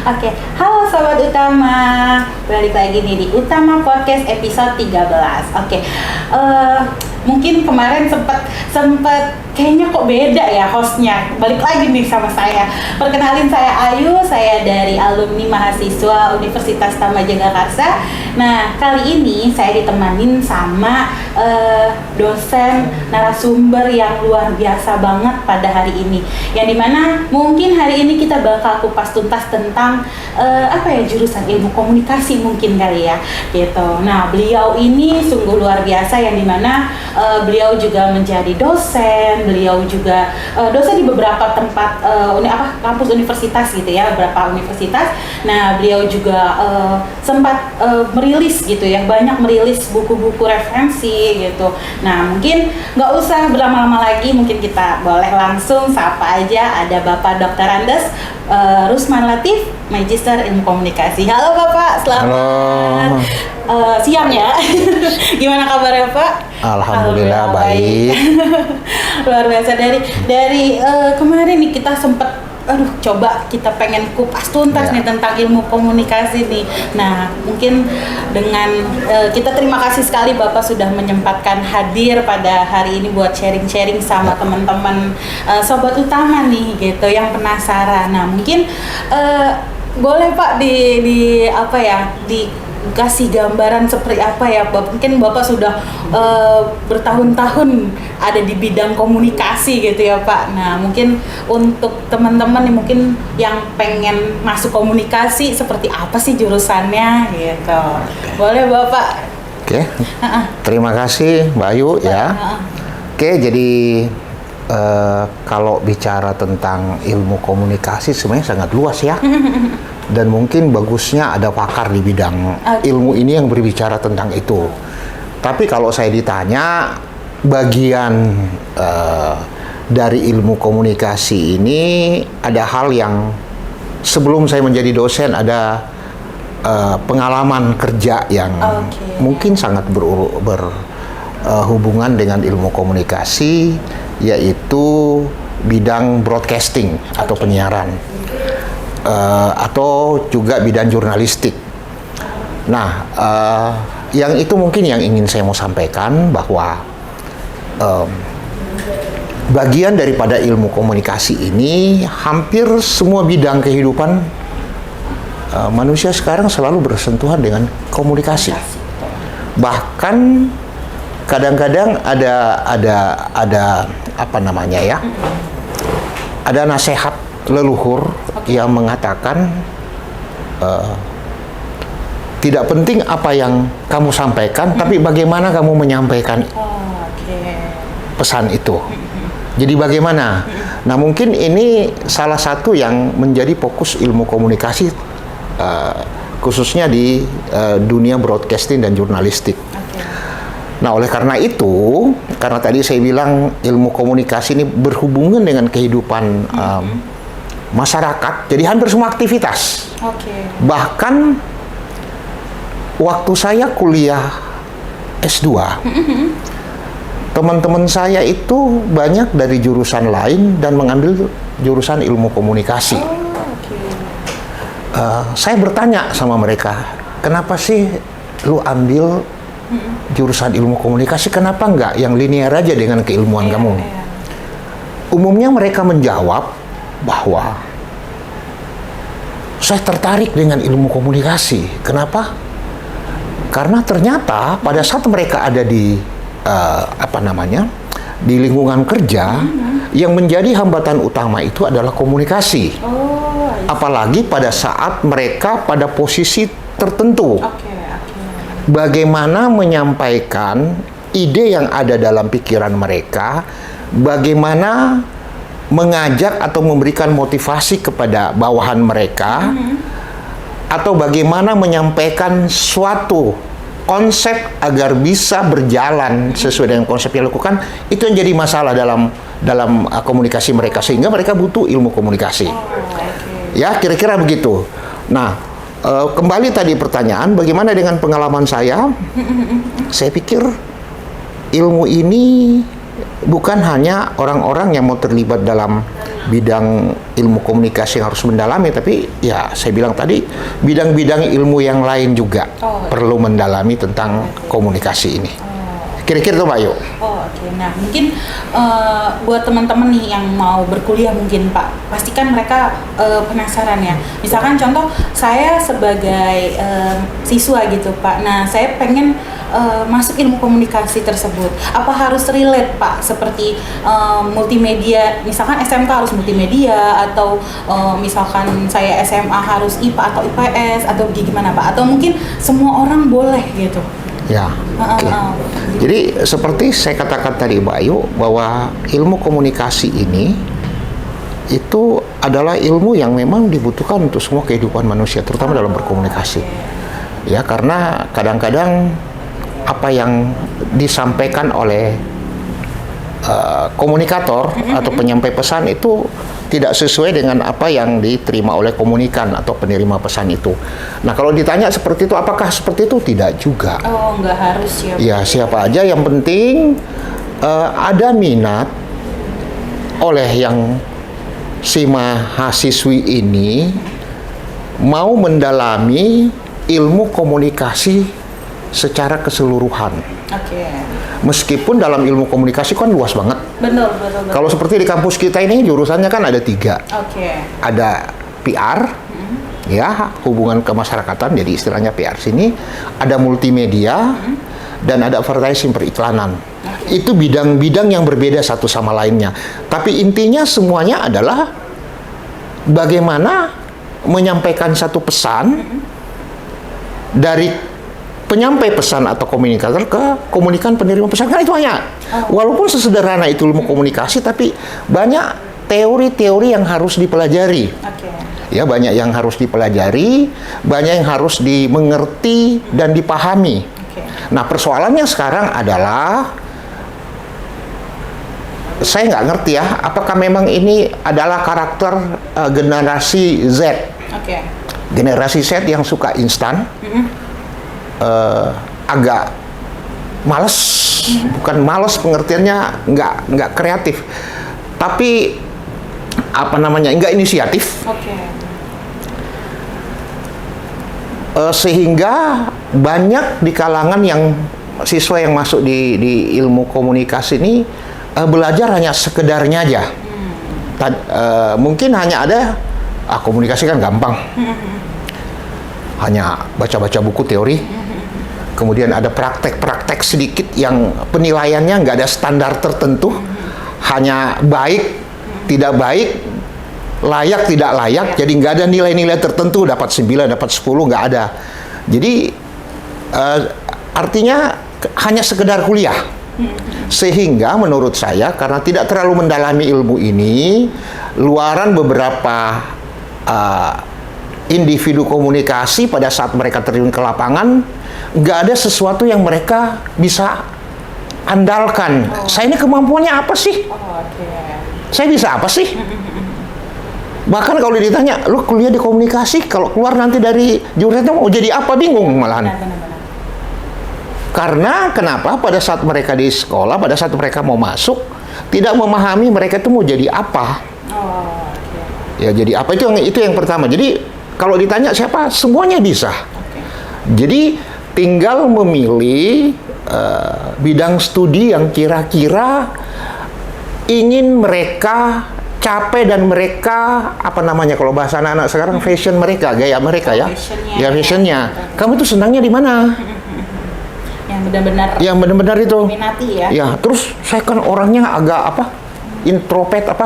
Oke, halo Sobat Utama, balik lagi nih di Utama Podcast episode 13. Oke, mungkin kemarin sempet kayaknya kok beda ya hostnya. Balik lagi nih sama saya. Perkenalin, saya Ayu, saya dari alumni mahasiswa Universitas Tamadjagakarsa. Nah, kali ini saya ditemanin sama dosen narasumber yang luar biasa banget pada hari ini. Yang dimana mungkin hari ini kita bakal kupas tuntas tentang jurusan ilmu komunikasi mungkin kali ya, gitu. Nah, beliau ini sungguh luar biasa yang dimana beliau juga menjadi dosen, beliau juga dosen di beberapa tempat kampus universitas gitu ya, beberapa universitas. Nah, beliau juga sempat merilis gitu ya, banyak merilis buku-buku referensi gitu. Nah, mungkin nggak usah berlama-lama lagi, mungkin kita boleh langsung sapa aja. Ada Bapak Dr. Andes Rusman Latif, Magister Ilmu Komunikasi. Halo Bapak, selamat siang ya. Gimana kabarnya Pak? Alhamdulillah baik. Luar biasa. Dari kemarin nih kita sempat coba kita pengen kupas tuntas nih tentang ilmu komunikasi nih. Nah, mungkin dengan kita terima kasih sekali Bapak sudah menyempatkan hadir pada hari ini buat sharing-sharing sama teman-teman Sobat Utama nih gitu yang penasaran. Nah, mungkin boleh Pak dikasih gambaran seperti apa ya, mungkin Bapak sudah bertahun-tahun ada di bidang komunikasi gitu ya Pak. Nah, mungkin untuk teman-teman nih mungkin yang pengen masuk komunikasi, seperti apa sih jurusannya gitu. Boleh Bapak? Oke. Terima kasih Mbak Ayu ya. Oke, jadi kalau bicara tentang ilmu komunikasi sebenarnya sangat luas ya. Dan mungkin bagusnya ada pakar di bidang ilmu ini yang berbicara tentang itu. Tapi kalau saya ditanya bagian dari ilmu komunikasi ini, ada hal yang sebelum saya menjadi dosen ada pengalaman kerja yang mungkin sangat berhubungan dengan ilmu komunikasi, yaitu bidang broadcasting atau penyiaran. Atau juga bidang jurnalistik. Nah, yang itu mungkin yang ingin saya mau sampaikan bahwa bagian daripada ilmu komunikasi ini hampir semua bidang kehidupan manusia sekarang selalu bersentuhan dengan komunikasi. Bahkan kadang-kadang ada nasihat leluhur yang mengatakan tidak penting apa yang kamu sampaikan, tapi bagaimana kamu menyampaikan pesan itu. Jadi bagaimana? Nah, mungkin ini salah satu yang menjadi fokus ilmu komunikasi, khususnya di dunia broadcasting dan jurnalistik. Nah, oleh karena itu, karena tadi saya bilang ilmu komunikasi ini berhubungan dengan kehidupan masyarakat, jadi hampir semua aktivitas. Bahkan waktu saya kuliah S2, teman-teman saya itu banyak dari jurusan lain dan mengambil jurusan ilmu komunikasi. Saya bertanya sama mereka, kenapa sih lu ambil jurusan ilmu komunikasi, kenapa enggak yang linear aja dengan keilmuan kamu? Umumnya mereka menjawab bahwa saya tertarik dengan ilmu komunikasi. Kenapa? Karena ternyata pada saat mereka ada di di lingkungan kerja, yang menjadi hambatan utama itu adalah komunikasi. Apalagi pada saat mereka pada posisi tertentu. Bagaimana menyampaikan ide yang ada dalam pikiran mereka, bagaimana mengajak atau memberikan motivasi kepada bawahan mereka, atau bagaimana menyampaikan suatu konsep agar bisa berjalan sesuai dengan konsep yang dilakukan, itu yang jadi masalah dalam komunikasi mereka, sehingga mereka butuh ilmu komunikasi. Ya, kira-kira begitu. Nah, kembali tadi pertanyaan, bagaimana dengan pengalaman saya? Saya pikir ilmu ini bukan hanya orang-orang yang mau terlibat dalam bidang ilmu komunikasi yang harus mendalami, tapi ya saya bilang tadi bidang-bidang ilmu yang lain juga perlu mendalami tentang komunikasi ini. Kira-kira tuh Mbak Ayu. Oke. Nah, mungkin buat teman-teman nih yang mau berkuliah mungkin Pak, pastikan mereka penasaran ya. Misalkan contoh saya sebagai siswa gitu Pak. Nah, saya pengen masuk ilmu komunikasi tersebut. Apa harus relate Pak? Seperti multimedia, misalkan SMK harus multimedia, atau misalkan saya SMA harus IPA atau IPS, atau gimana Pak? Atau mungkin semua orang boleh gitu? Ya, oke. Jadi seperti saya katakan tadi Mbak Ayu, bahwa ilmu komunikasi ini itu adalah ilmu yang memang dibutuhkan untuk semua kehidupan manusia, terutama dalam berkomunikasi. Ya, karena kadang-kadang apa yang disampaikan oleh komunikator atau penyampai pesan itu tidak sesuai dengan apa yang diterima oleh komunikan atau penerima pesan itu. Nah, kalau ditanya seperti itu, apakah seperti itu? Tidak juga. Oh, nggak harus ya. Ya, siapa aja, yang penting ada minat oleh yang si mahasiswi ini mau mendalami ilmu komunikasi secara keseluruhan. Oke. Meskipun dalam ilmu komunikasi kan luas banget. Betul. Kalau seperti di kampus kita ini jurusannya kan ada 3. Oke. Ada PR, ya, hubungan kemasyarakatan, jadi istilahnya PR sini. Ada multimedia, dan ada advertising, periklanan. Itu bidang-bidang yang berbeda satu sama lainnya. Tapi intinya semuanya adalah bagaimana menyampaikan satu pesan dari penyampai pesan atau komunikator ke komunikan penerima pesan, kan itu hanya. Walaupun sesederhana itu ilmu komunikasi, tapi banyak teori-teori yang harus dipelajari. Ya, banyak yang harus dipelajari, banyak yang harus dimengerti dan dipahami. Nah, persoalannya sekarang adalah saya nggak ngerti ya, apakah memang ini adalah karakter generasi Z. Generasi Z yang suka instan. Agak males, bukan males pengertiannya, nggak kreatif, tapi apa namanya, nggak inisiatif. Sehingga banyak di kalangan yang siswa yang masuk di ilmu komunikasi ini belajar hanya sekedarnya aja. Mungkin hanya ada komunikasi kan gampang, hanya baca-baca buku teori. Kemudian ada praktek-praktek sedikit yang penilaiannya nggak ada standar tertentu, hanya baik, tidak baik, layak, tidak layak. Jadi nggak ada nilai-nilai tertentu, dapat 9, dapat 10, nggak ada. Jadi artinya hanya sekedar kuliah. Sehingga menurut saya, karena tidak terlalu mendalami ilmu ini, luaran beberapa individu komunikasi pada saat mereka terjun ke lapangan, nggak ada sesuatu yang mereka bisa andalkan. Saya ini kemampuannya apa sih? Saya bisa apa sih? Bahkan kalau ditanya, lu kuliah di komunikasi, kalau keluar nanti dari jurusannya mau jadi apa, bingung malahan. Karena kenapa? Pada saat mereka di sekolah, pada saat mereka mau masuk, tidak memahami mereka itu mau jadi apa. Ya, jadi apa, itu yang pertama. Jadi kalau ditanya siapa, semuanya bisa. Jadi tinggal memilih bidang studi yang kira-kira ingin mereka capai, dan mereka apa namanya, kalau bahasa anak-anak sekarang, fashion mereka, gaya mereka ya. Ya, fashionnya. Kamu itu senangnya di mana? Yang benar-benar itu. Minati ya. Ya, terus saya kan orangnya agak introvert.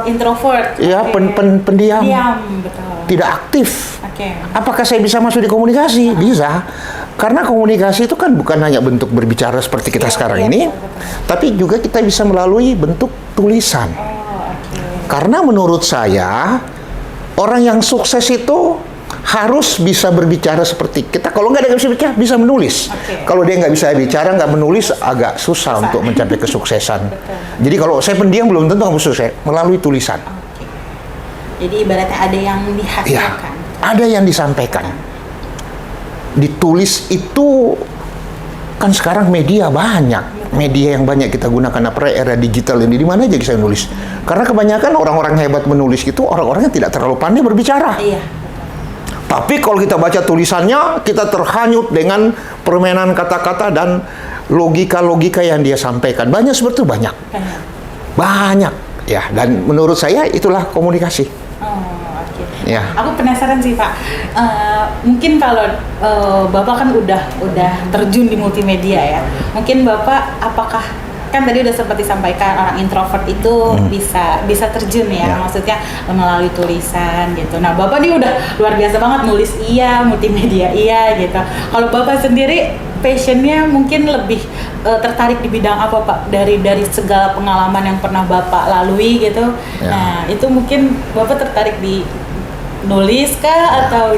Ya, pendiam. Betul. Tidak aktif. Apakah saya bisa masuk di komunikasi? Bisa. Karena komunikasi itu kan bukan hanya bentuk berbicara seperti kita sekarang ini, tapi juga kita bisa melalui bentuk tulisan. Karena menurut saya, orang yang sukses itu harus bisa berbicara seperti kita. Kalau nggak ada bisa bicara, bisa menulis. Kalau dia nggak bisa bicara, nggak menulis, agak susah untuk mencapai kesuksesan. Jadi kalau saya pendiam, belum tentu kamu sukses melalui tulisan. Jadi ibaratnya ada yang dihasilkan. Ya, ada yang disampaikan. Ditulis itu kan sekarang media banyak. media yang banyak kita gunakan, apalagi era digital ini, di mana aja bisa nulis. Karena kebanyakan orang-orang hebat menulis itu orang-orang yang tidak terlalu pandai berbicara. Iya. Tapi kalau kita baca tulisannya, kita terhanyut dengan permainan kata-kata dan logika-logika yang dia sampaikan. Banyak seperti itu, banyak. Banyak. Ya, dan menurut saya itulah komunikasi. Oh, oke. Ya. Aku penasaran sih Pak. Mungkin kalau Bapak kan udah terjun di multimedia ya. Mungkin Bapak apakah kan tadi udah sempat disampaikan orang introvert itu bisa terjun ya, maksudnya melalui tulisan gitu. Nah Bapak nih udah luar biasa banget, nulis iya, multimedia iya gitu. Kalau Bapak sendiri passionnya mungkin lebih tertarik di bidang apa Pak, dari segala pengalaman yang pernah Bapak lalui gitu. Nah itu mungkin Bapak tertarik di nulis kah atau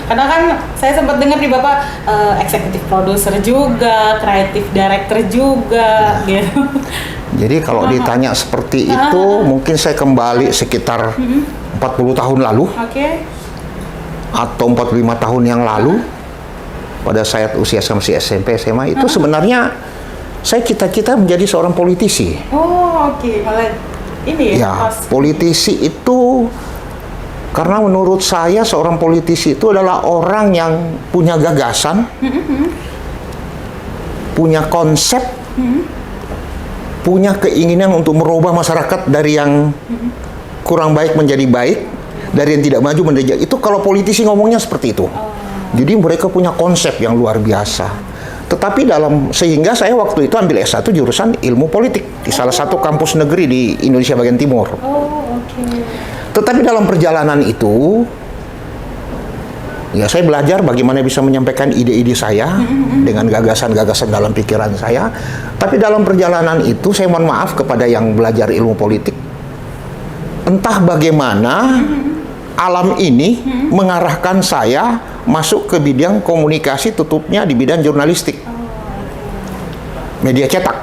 karena kan saya sempat dengar di Bapak eksekutif produser juga, kreatif director juga gitu. Jadi kalau ditanya seperti itu, mungkin saya kembali sekitar 40 tahun lalu. Atau 45 tahun yang lalu, pada saat usia masih SMP, SMA, itu sebenarnya saya cita-cita menjadi seorang politisi. Oh, oke. Malah ini ya. Politisi itu, karena menurut saya seorang politisi itu adalah orang yang punya gagasan, punya konsep, punya keinginan untuk merubah masyarakat dari yang kurang baik menjadi baik, dari yang tidak maju menjadi. Itu kalau politisi ngomongnya seperti itu. Jadi mereka punya konsep yang luar biasa. Tetapi sehingga saya waktu itu ambil S1 jurusan ilmu politik di salah satu kampus negeri di Indonesia bagian timur. Tetapi dalam perjalanan itu, ya saya belajar bagaimana bisa menyampaikan ide-ide saya dengan gagasan-gagasan dalam pikiran saya. Tapi dalam perjalanan itu, saya mohon maaf kepada yang belajar ilmu politik. Entah bagaimana alam ini mengarahkan saya masuk ke bidang komunikasi, tutupnya di bidang jurnalistik. Media cetak.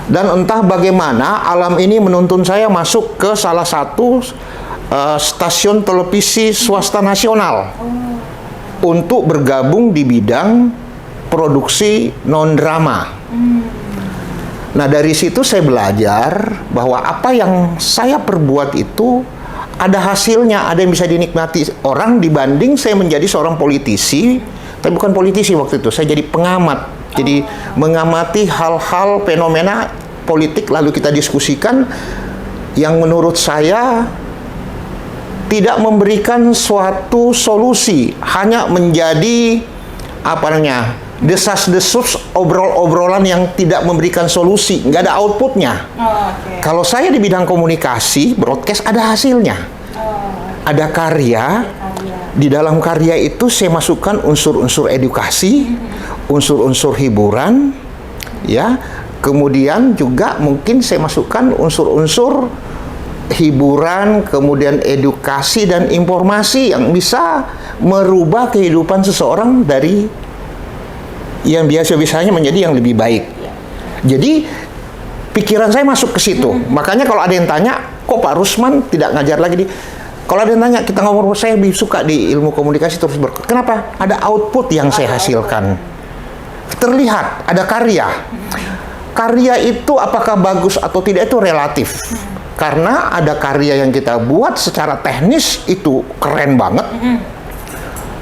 Dan entah bagaimana alam ini menuntun saya masuk ke salah satu stasiun televisi swasta nasional untuk bergabung di bidang produksi non-drama. Nah dari situ saya belajar bahwa apa yang saya perbuat itu ada hasilnya, ada yang bisa dinikmati orang, dibanding saya menjadi seorang politisi, tapi bukan politisi waktu itu, saya jadi pengamat. Jadi mengamati hal-hal fenomena politik lalu kita diskusikan yang menurut saya tidak memberikan suatu solusi, hanya menjadi desas-desus, obrolan yang tidak memberikan solusi, nggak ada outputnya. Kalau saya di bidang komunikasi, broadcast, ada hasilnya, ada karya. Di dalam karya itu saya masukkan unsur-unsur edukasi, unsur-unsur hiburan, ya. Kemudian juga mungkin saya masukkan unsur-unsur hiburan, kemudian edukasi dan informasi yang bisa merubah kehidupan seseorang dari yang biasa-biasanya menjadi yang lebih baik. Jadi pikiran saya masuk ke situ. Makanya kalau ada yang tanya, kok Pak Rusman tidak ngajar lagi di... Kalau ada yang tanya, kita ngomong, saya lebih suka di ilmu komunikasi terus Kenapa? Ada output yang saya hasilkan. Terlihat, ada karya. Karya itu apakah bagus atau tidak itu relatif. Karena ada karya yang kita buat secara teknis itu keren banget,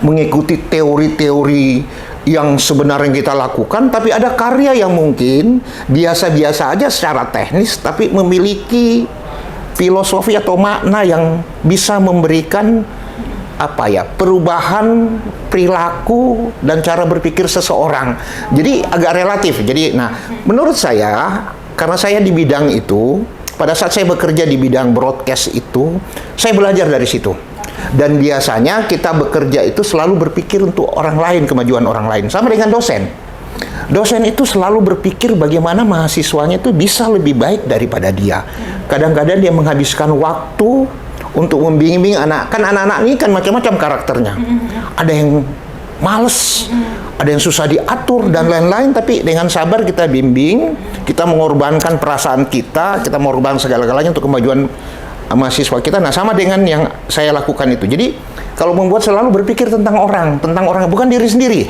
mengikuti teori-teori yang sebenarnya kita lakukan, tapi ada karya yang mungkin biasa-biasa aja secara teknis, tapi memiliki filosofi atau makna yang bisa memberikan perubahan perilaku dan cara berpikir seseorang. Jadi agak relatif. Jadi, menurut saya, karena saya di bidang itu, pada saat saya bekerja di bidang broadcast itu, saya belajar dari situ. Dan biasanya kita bekerja itu selalu berpikir untuk orang lain, kemajuan orang lain. Sama dengan dosen. Dosen itu selalu berpikir bagaimana mahasiswanya itu bisa lebih baik daripada dia. Kadang-kadang dia menghabiskan waktu untuk membimbing anak. Kan anak-anak ini kan macam-macam karakternya. Ada yang males, ada yang susah diatur dan lain-lain, tapi dengan sabar kita bimbing, kita mengorbankan perasaan kita mengorbankan segala-galanya untuk kemajuan mahasiswa kita. Nah, sama dengan yang saya lakukan itu. Jadi, kalau membuat selalu berpikir tentang orang, bukan diri sendiri.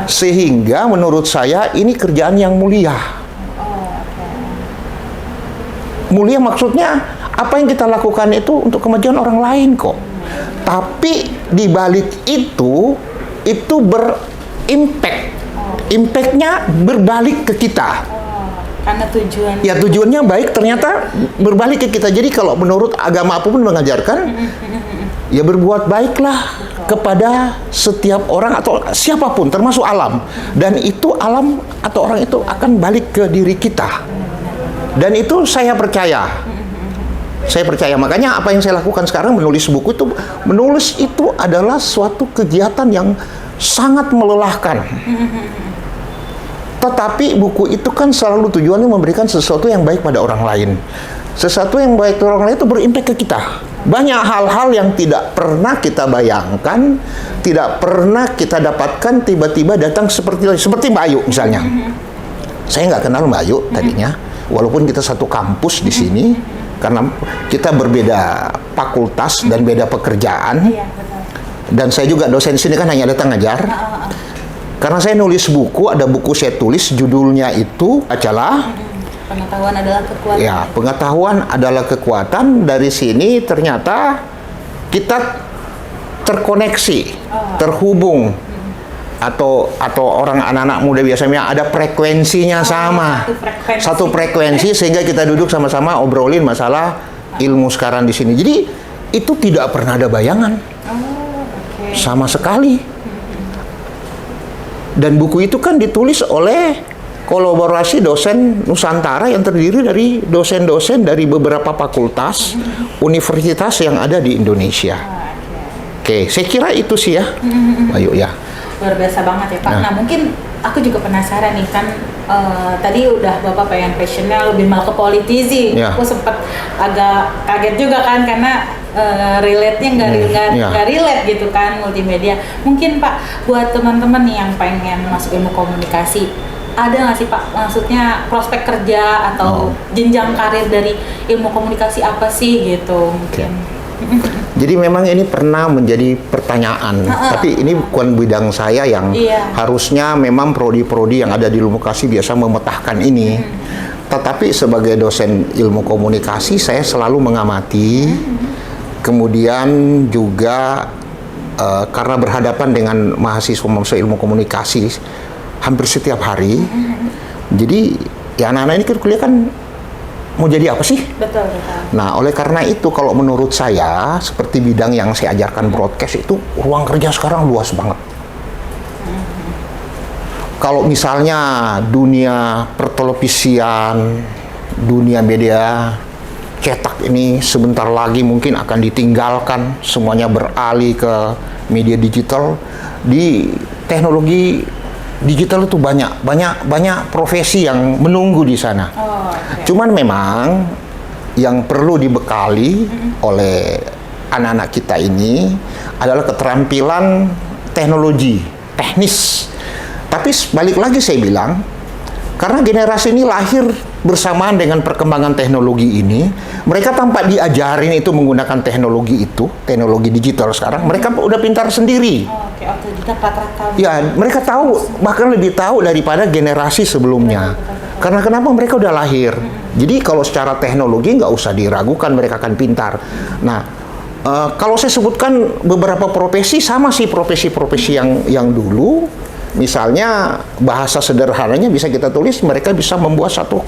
Sehingga menurut saya ini kerjaan yang mulia. Mulia maksudnya apa yang kita lakukan itu untuk kemajuan orang lain kok. Tapi di balik itu berimpact. Impactnya berbalik ke kita. Karena tujuan. Ya tujuannya baik, ternyata berbalik ke kita. Jadi kalau menurut agama apapun mengajarkan, ya berbuat baiklah kepada setiap orang atau siapapun, termasuk alam. Dan itu alam atau orang itu akan balik ke diri kita. Dan itu saya percaya. Saya percaya, makanya apa yang saya lakukan sekarang menulis buku itu, menulis itu adalah suatu kegiatan yang sangat melelahkan. Tetapi buku itu kan selalu tujuannya memberikan sesuatu yang baik pada orang lain. Sesuatu yang baik pada orang lain itu berimpact ke kita. Banyak hal-hal yang tidak pernah kita bayangkan, tidak pernah kita dapatkan, tiba-tiba datang seperti Mbak Ayu misalnya. Saya nggak kenal Mbak Ayu tadinya, walaupun kita satu kampus di sini, karena kita berbeda fakultas dan beda pekerjaan. Dan saya juga dosen sini kan hanya datang ngajar. Karena saya nulis buku, ada buku saya tulis, judulnya itu adalah Pengetahuan adalah kekuatan. Ya, pengetahuan adalah kekuatan. Dari sini ternyata kita terkoneksi, terhubung, atau orang anak-anak muda biasanya ada frekuensinya sama, satu frekuensi sehingga kita duduk sama-sama obrolin masalah ilmu sekarang di sini. Jadi itu tidak pernah ada bayangan sama sekali. Dan buku itu kan ditulis oleh kolaborasi dosen Nusantara yang terdiri dari dosen-dosen dari beberapa fakultas universitas yang ada di Indonesia. Oke, saya kira itu sih ya. Ayo ya. Luar biasa banget ya Pak. Nah mungkin aku juga penasaran nih kan, tadi udah Bapak pengen passionnya lebih malah ke politisi. Aku sempat agak kaget juga kan karena relate-nya nggak relate gitu kan, multimedia. Mungkin Pak buat teman-teman nih yang pengen masuk ilmu komunikasi, ada nggak sih Pak maksudnya prospek kerja atau jenjang karir dari ilmu komunikasi apa sih gitu mungkin? Jadi memang ini pernah menjadi pertanyaan, tapi ini bukan bidang saya yang harusnya memang prodi-prodi yang ada di ilmu komunikasi biasa memetakan ini. Tetapi sebagai dosen ilmu komunikasi saya selalu mengamati, kemudian juga karena berhadapan dengan mahasiswa ilmu komunikasi hampir setiap hari, jadi ya anak-anak ini kan kuliah kan mau jadi apa sih? Betul. Nah, oleh karena itu kalau menurut saya seperti bidang yang saya ajarkan broadcast itu ruang kerja sekarang luas banget. Kalau misalnya dunia pertelevisian, dunia media cetak ini sebentar lagi mungkin akan ditinggalkan, semuanya beralih ke media digital. Di teknologi digital itu banyak profesi yang menunggu di sana. Cuman memang yang perlu dibekali oleh anak-anak kita ini adalah keterampilan teknologi, teknis. Tapi balik lagi saya bilang, karena generasi ini lahir bersamaan dengan perkembangan teknologi ini, mereka tanpa diajarin itu menggunakan teknologi digital sekarang, mereka udah pintar sendiri. Ya, mereka tahu, bahkan lebih tahu daripada generasi sebelumnya. Karena kenapa? Mereka udah lahir. Jadi kalau secara teknologi nggak usah diragukan, mereka akan pintar. Nah, kalau saya sebutkan beberapa profesi, sama sih profesi-profesi yang dulu. Misalnya bahasa sederhananya bisa kita tulis, mereka bisa membuat satu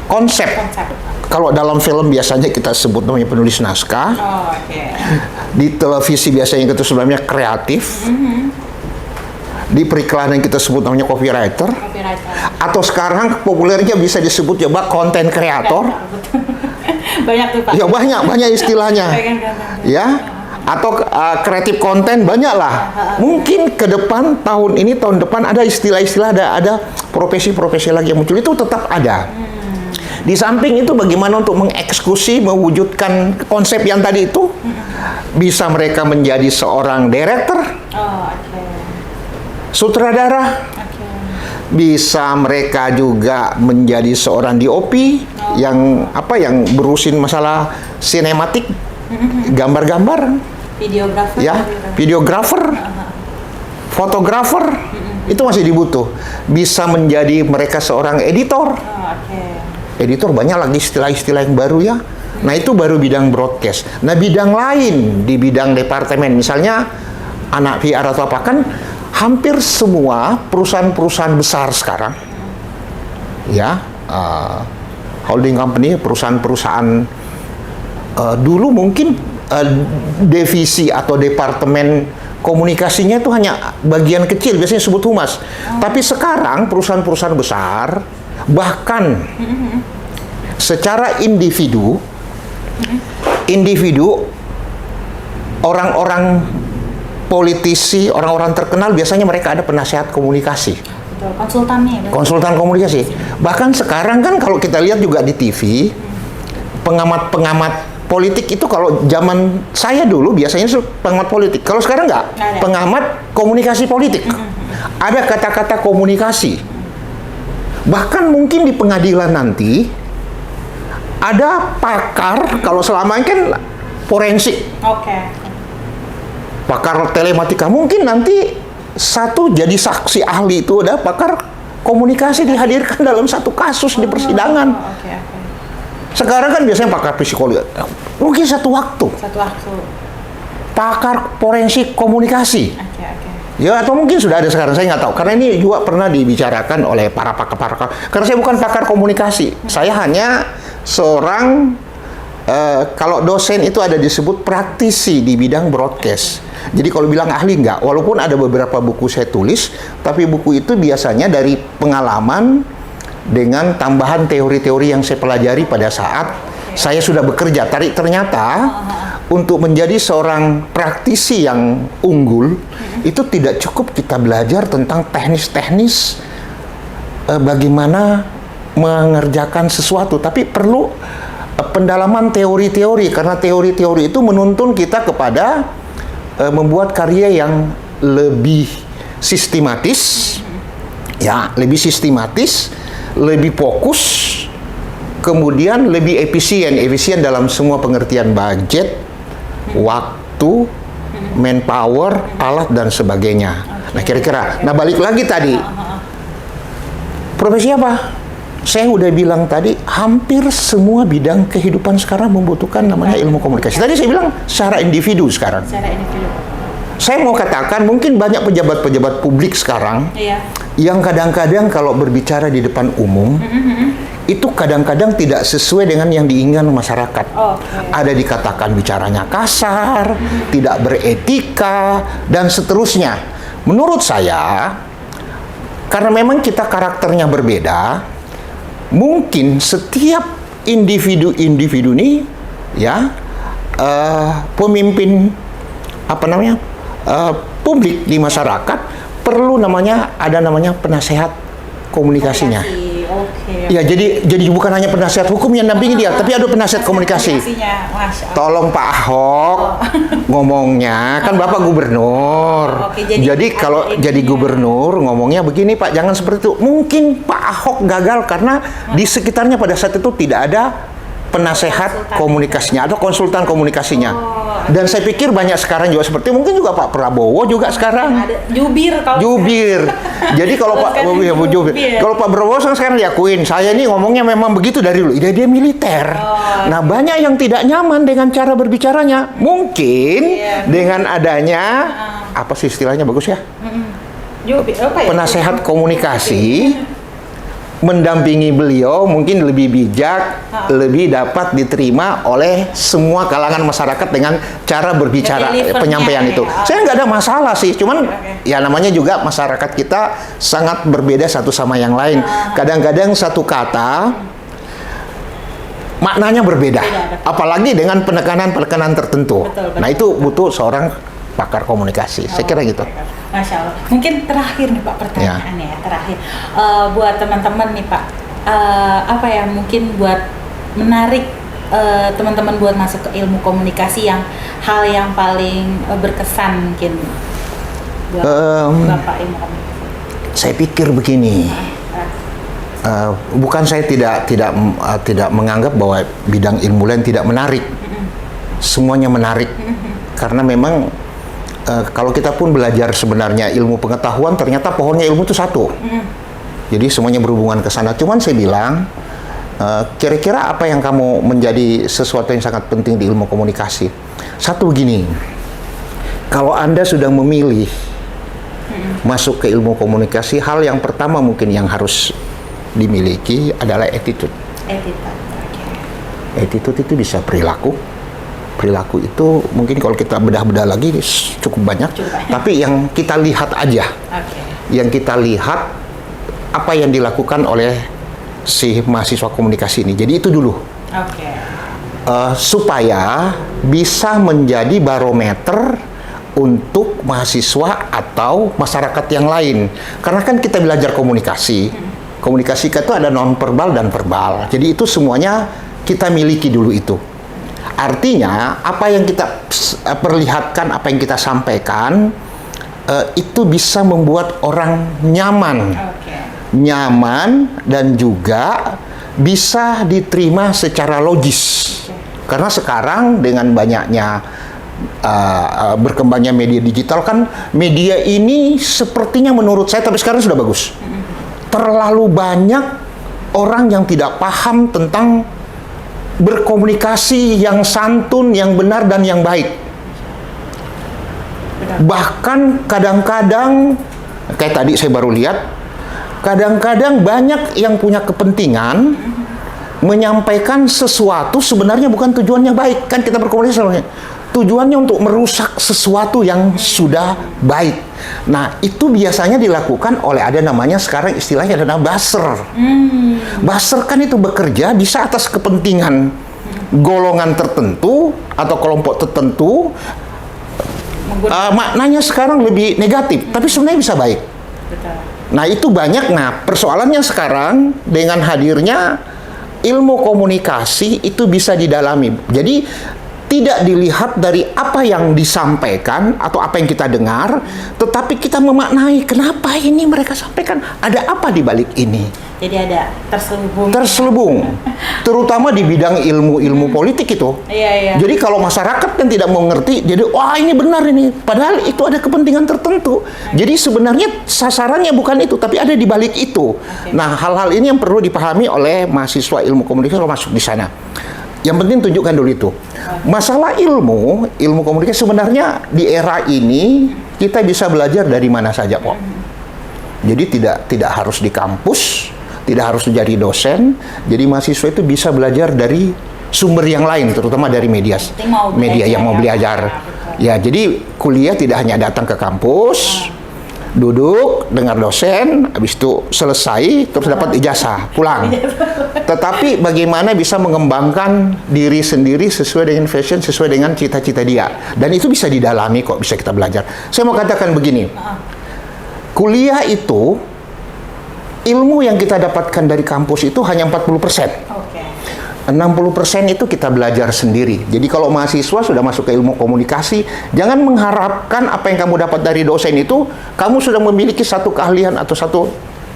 konsep. Kalau dalam film biasanya kita sebut namanya penulis naskah. Di televisi biasanya kita sebut namanya kreatif. Di periklanan kita sebut namanya copywriter. Atau sekarang populernya bisa disebut coba content creator. Banyak tuh Pak. Ya banyak istilahnya. Ya. Atau kreatif konten, banyak lah. Mungkin ke depan, tahun depan ada istilah-istilah, ada profesi-profesi lagi yang muncul, itu tetap ada. Di samping itu bagaimana untuk mengeksekusi, mewujudkan konsep yang tadi itu, bisa mereka menjadi seorang director, sutradara, bisa mereka juga menjadi seorang DOP yang berusin masalah sinematik, gambar-gambar. Videografer. Ya, videografer, fotografer, Itu masih dibutuh. Bisa menjadi mereka seorang editor. Editor banyak lagi istilah-istilah yang baru ya. Nah itu baru bidang broadcast. Nah bidang lain di bidang departemen, misalnya anak PR atau apa, kan hampir semua perusahaan-perusahaan besar sekarang, ya, holding company, perusahaan-perusahaan dulu mungkin divisi atau departemen komunikasinya itu hanya bagian kecil, biasanya sebut humas. Tapi sekarang perusahaan-perusahaan besar, bahkan secara individu, orang-orang politisi, orang-orang terkenal biasanya mereka ada penasehat komunikasi. Betul, konsultannya. Konsultan komunikasi. Bahkan sekarang kan kalau kita lihat juga di TV, pengamat politik itu kalau zaman saya dulu biasanya pengamat politik. Kalau sekarang nggak, pengamat komunikasi politik. Ada kata-kata komunikasi. Bahkan mungkin di pengadilan nanti ada pakar, kalau selama ini kan forensik. Pakar telematika, mungkin nanti satu jadi saksi ahli itu ada pakar komunikasi dihadirkan dalam satu kasus di persidangan. Sekarang kan biasanya pakar psikologi. Mungkin satu waktu. Pakar forensik komunikasi. Ya, atau mungkin sudah ada sekarang, saya nggak tahu. Karena ini juga pernah dibicarakan oleh para pakar. Karena saya bukan pakar komunikasi. Saya hanya seorang, kalau dosen itu ada disebut praktisi di bidang broadcast. Jadi kalau bilang ahli nggak. Walaupun ada beberapa buku saya tulis, tapi buku itu biasanya dari pengalaman dengan tambahan teori-teori yang saya pelajari pada saat saya sudah bekerja. Ternyata untuk menjadi seorang praktisi yang unggul, itu tidak cukup kita belajar tentang teknis-teknis bagaimana mengerjakan sesuatu, tapi perlu pendalaman teori-teori, karena teori-teori itu menuntun kita kepada membuat karya yang lebih sistematis, ya, lebih sistematis, lebih fokus, kemudian lebih efisien dalam semua pengertian budget, waktu, manpower, alat dan sebagainya. Nah kira-kira, nah balik lagi tadi, profesi apa? Saya udah bilang tadi, hampir semua bidang kehidupan sekarang membutuhkan namanya ilmu komunikasi. Tadi saya bilang secara individu sekarang. Saya mau katakan mungkin banyak pejabat-pejabat publik sekarang yang kadang-kadang kalau berbicara di depan umum, itu kadang-kadang tidak sesuai dengan yang diinginkan masyarakat. Ada dikatakan bicaranya kasar, tidak beretika, dan seterusnya. Menurut saya, karena memang kita karakternya berbeda, mungkin setiap individu ini, ya, pemimpin publik di masyarakat perlu ada namanya penasehat komunikasinya. Ya, jadi bukan hanya penasehat hukum yang dampingi dia, tapi ada penasehat komunikasi. Tolong Pak Ahok ngomongnya, kan Bapak gubernur. Jadi kalau jadi gubernur ngomongnya begini Pak, jangan seperti itu. Mungkin Pak Ahok gagal karena di sekitarnya pada saat itu tidak ada penasehat komunikasinya atau konsultan komunikasinya. Dan saya pikir banyak sekarang juga seperti mungkin juga Pak Prabowo juga sekarang. Jubir. Jadi kalau kalau Pak Prabowo sekarang diakuin, saya ini ngomongnya memang begitu dari dulu. Dia militer. Nah banyak yang tidak nyaman dengan cara berbicaranya. Mungkin dengan adanya apa sih istilahnya bagus ya? Penasehat komunikasi mendampingi beliau mungkin lebih bijak, lebih dapat diterima oleh semua kalangan masyarakat dengan cara berbicara, penyampaian itu. Saya nggak ada masalah sih, cuman ya namanya juga masyarakat kita sangat berbeda satu sama yang lain. Kadang-kadang satu kata maknanya berbeda, apalagi dengan penekanan-penekanan tertentu. Nah itu butuh seorang pakar komunikasi, saya kira gitu. Masya Allah. Mungkin terakhir nih Pak pertanyaannya ya. Terakhir buat teman-teman nih Pak, apa ya mungkin buat menarik teman-teman buat masuk ke ilmu komunikasi, yang hal yang paling berkesan mungkin buat Bapak ilmu komunikasi. Saya pikir begini. Bukan saya tidak menganggap bahwa bidang ilmu lain tidak menarik. Semuanya menarik. Karena memang kalau kita pun belajar sebenarnya ilmu pengetahuan, ternyata pohonnya ilmu itu satu. Jadi semuanya berhubungan ke sana. Cuman saya bilang, kira-kira apa yang kamu menjadi sesuatu yang sangat penting di ilmu komunikasi? Satu begini, kalau Anda sudah memilih masuk ke ilmu komunikasi, hal yang pertama mungkin yang harus dimiliki adalah attitude. Attitude itu bisa perilaku. Perilaku itu mungkin kalau kita bedah-bedah lagi cukup banyak. Tapi yang kita lihat aja, yang kita lihat apa yang dilakukan oleh si mahasiswa komunikasi ini. Jadi itu dulu, supaya bisa menjadi barometer untuk mahasiswa atau masyarakat yang lain. Karena kan kita belajar komunikasi. Komunikasi itu ada non-verbal dan verbal. Jadi itu semuanya kita miliki dulu itu. Artinya, apa yang kita perlihatkan, apa yang kita sampaikan, itu bisa membuat orang nyaman. Nyaman dan juga bisa diterima secara logis. Karena sekarang dengan banyaknya berkembangnya media digital kan, media ini sepertinya menurut saya, tapi sekarang sudah bagus. Terlalu banyak orang yang tidak paham tentang berkomunikasi yang santun, yang benar, dan yang baik. Bahkan kadang-kadang, kayak tadi saya baru lihat, kadang-kadang banyak yang punya kepentingan menyampaikan sesuatu sebenarnya bukan tujuannya baik. Kan kita berkomunikasi sebenarnya tujuannya untuk merusak sesuatu yang sudah baik. Nah, itu biasanya dilakukan oleh, ada namanya sekarang istilahnya adalah buzzer. Buzzer kan itu bekerja bisa atas kepentingan golongan tertentu atau kelompok tertentu. Maknanya sekarang lebih negatif, tapi sebenarnya bisa baik. Nah, itu banyak. Nah, persoalannya sekarang dengan hadirnya ilmu komunikasi itu bisa didalami. Jadi tidak dilihat dari apa yang disampaikan atau apa yang kita dengar, tetapi kita memaknai kenapa ini mereka sampaikan, ada apa di balik ini. Jadi ada terselubung. Terutama di bidang ilmu politik itu. Jadi kalau masyarakat kan tidak mengerti, jadi wah ini benar ini, padahal itu ada kepentingan tertentu. Jadi sebenarnya sasarannya bukan itu, tapi ada di balik itu. Nah, hal-hal ini yang perlu dipahami oleh mahasiswa ilmu komunikasi kalau masuk di sana. Yang penting tunjukkan dulu itu. Masalah ilmu komunikasi sebenarnya di era ini kita bisa belajar dari mana saja kok. Jadi tidak harus di kampus, tidak harus menjadi dosen. Jadi mahasiswa itu bisa belajar dari sumber yang lain, terutama dari media yang mau belajar. Ya, jadi kuliah tidak hanya datang ke kampus, duduk, dengar dosen, habis itu selesai, terus dapat ijazah, pulang. Tetapi bagaimana bisa mengembangkan diri sendiri sesuai dengan fashion, sesuai dengan cita-cita dia. Dan itu bisa didalami kok, bisa kita belajar. Saya mau katakan begini, kuliah itu, ilmu yang kita dapatkan dari kampus itu hanya 40%. 60% itu kita belajar sendiri. Jadi kalau mahasiswa sudah masuk ke ilmu komunikasi, jangan mengharapkan apa yang kamu dapat dari dosen itu, kamu sudah memiliki satu keahlian atau satu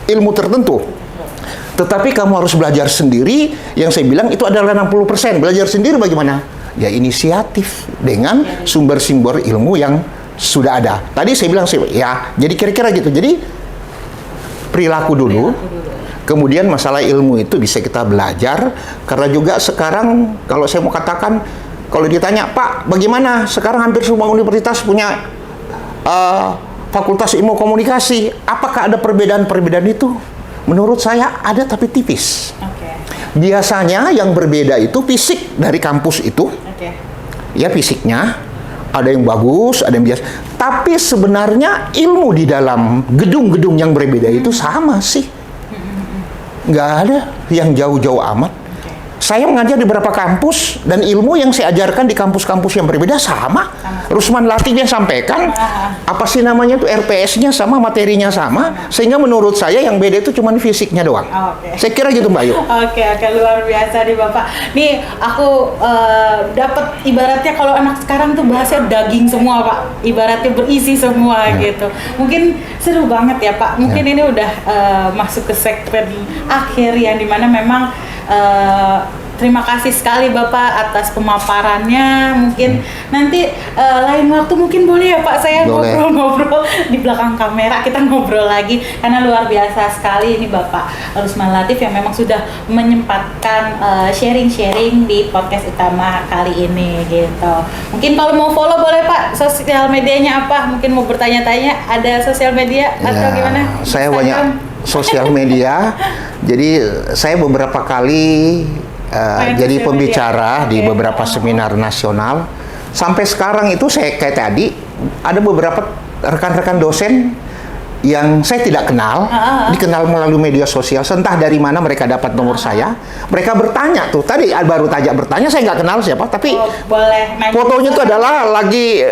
ilmu tertentu. Tetapi kamu harus belajar sendiri, yang saya bilang itu adalah 60%. Belajar sendiri bagaimana? Ya inisiatif dengan sumber-sumber ilmu yang sudah ada. Tadi saya bilang, ya jadi kira-kira gitu. Jadi perilaku dulu. Kemudian masalah ilmu itu bisa kita belajar, karena juga sekarang kalau saya mau katakan, kalau ditanya, Pak, bagaimana sekarang hampir semua universitas punya fakultas ilmu komunikasi, apakah ada perbedaan-perbedaan itu? Menurut saya ada, tapi tipis. Biasanya yang berbeda itu fisik dari kampus itu, ya fisiknya, ada yang bagus, ada yang biasa. Tapi sebenarnya ilmu di dalam gedung-gedung yang berbeda itu sama sih. Nggak ada yang jauh-jauh amat. Saya mengajar di beberapa kampus, dan ilmu yang saya ajarkan di kampus-kampus yang berbeda sama. Rusman Latif dia sampaikan, apa sih namanya itu, RPS-nya sama, materinya sama, sehingga menurut saya yang beda itu cuma fisiknya doang. Saya kira gitu Mbak Ayu. Oke, luar biasa nih Bapak. Nih aku dapat ibaratnya kalau anak sekarang tuh bahasnya daging semua Pak, ibaratnya berisi semua gitu. Mungkin seru banget ya Pak. Mungkin ini udah masuk ke segmen akhir yang dimana memang terima kasih sekali Bapak atas pemaparannya. Mungkin nanti lain waktu mungkin boleh ya Pak saya Boleh. ngobrol-ngobrol di belakang kamera, kita ngobrol lagi karena luar biasa sekali ini Bapak Rusman Latif yang memang sudah menyempatkan sharing-sharing di podcast utama kali ini gitu. Mungkin kalau mau follow boleh Pak, sosial medianya apa? Mungkin mau bertanya-tanya, ada sosial media atau gimana? Saya Instagram? banyak sosial media. Jadi saya beberapa kali jadi sosial pembicara media. di Oke. beberapa seminar nasional. Sampai sekarang itu saya kayak tadi ada beberapa rekan-rekan dosen yang saya tidak kenal, dikenal melalui media sosial. Entah dari mana mereka dapat nomor saya. Mereka bertanya tuh, tadi baru bertanya, saya nggak kenal siapa, tapi boleh. fotonya itu adalah lagi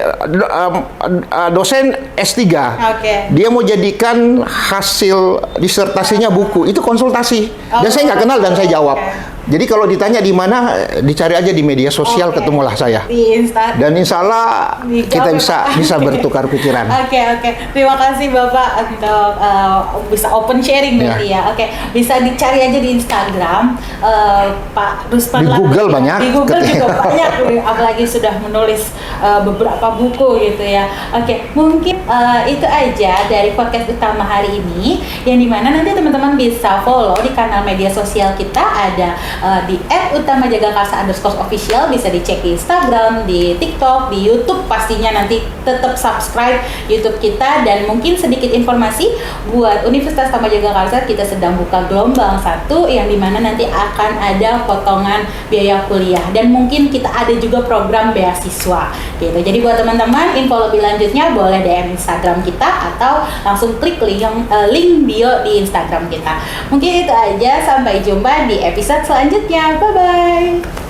dosen S3. Oke. Dia mau jadikan hasil disertasinya buku. Itu konsultasi. Dan saya nggak kenal dan saya jawab. Oke. Jadi kalau ditanya di mana, dicari aja di media sosial, Oke. ketemulah saya. Di Instagram. Dan insya Allah kita bisa bertukar pikiran. Oke. Terima kasih Bapak untuk bisa open sharing Ya. berarti ya. Oke, bisa dicari aja di Instagram Pak Rusman Di Latif. Google banyak. Di Google juga banyak, apalagi sudah menulis beberapa buku gitu ya. Oke, mungkin itu aja dari podcast utama hari ini, yang dimana nanti teman-teman bisa follow di kanal media sosial kita, ada di @utamajagakarsa_official, bisa dicek di Instagram, di TikTok, di YouTube. Pastinya nanti tetap subscribe YouTube kita. Dan mungkin sedikit informasi buat Universitas Taman Jagakarsa, kita sedang buka gelombang 1 yang dimana nanti akan ada potongan biaya kuliah, dan mungkin kita ada juga program beasiswa gitu. Jadi buat teman-teman, info lebih lanjutnya boleh DM Instagram kita atau langsung klik link bio di Instagram kita. Mungkin itu aja, sampai jumpa di episode selanjutnya. Bye bye.